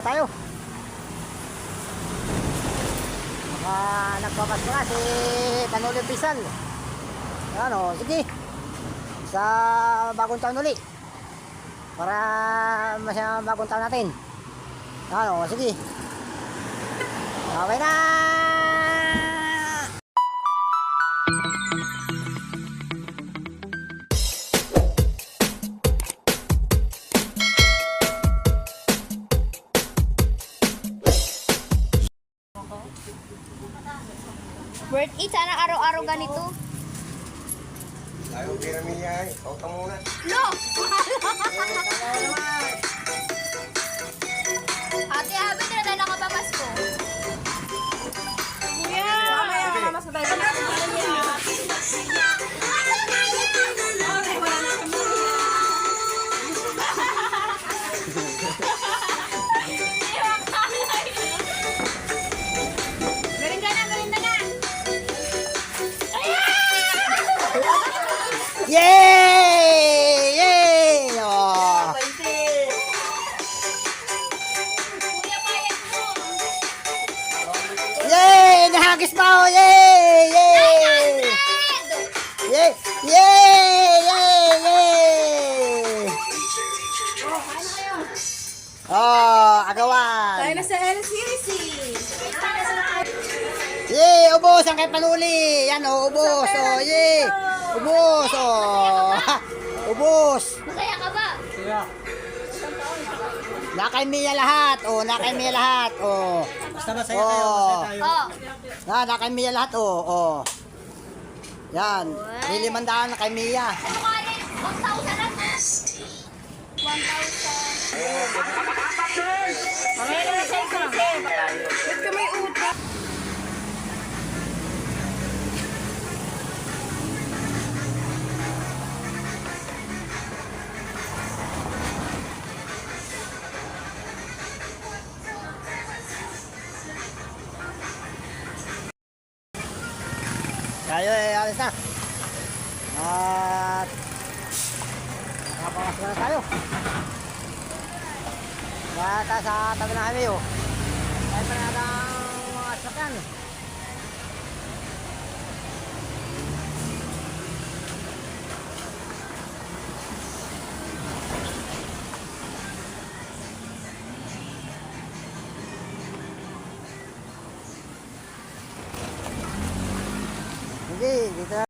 Tayo. Nagpapas na si Panuli Pisal. Ano, sige. Sa bagong taon uli. Para masaya bagong taon natin. Ano, sige. Okay na. Worth it, sana araw-araw ganito. Ayaw piramiya eh. Kauta muna. No! Ate, habit na dahil nakapapasko. Kuya! Mamaya ka mas mabay. Yay! Yay! Oh. Yay! Nahagis pa ako! Yay! Yay! Yay! Yay! Yay! Yay! Oh, agawan! Tayo na sa LCC. Yay! Ubos ang kay Panuli! Yan oh, ubos! Oh, yay! Ubos! Oh! Ubos! Masaya ka ba? Nakay Mia lahat! Oh, nakay Mia lahat! Oh! Basta masaya tayo, masaya tayo. Oo. Nakay Mia lahat! Oh! Oh! Yan! Lilimandaan na kay Mia! Ano ka rin? 1,000 lang. 1,000. Mamaya na sa LCC. Ba't ka may utang? Tayo eh, alis na. At nakapangas na tayo. Bata sa tabi ng highway oh. Tayo pa na ang mga sakyan.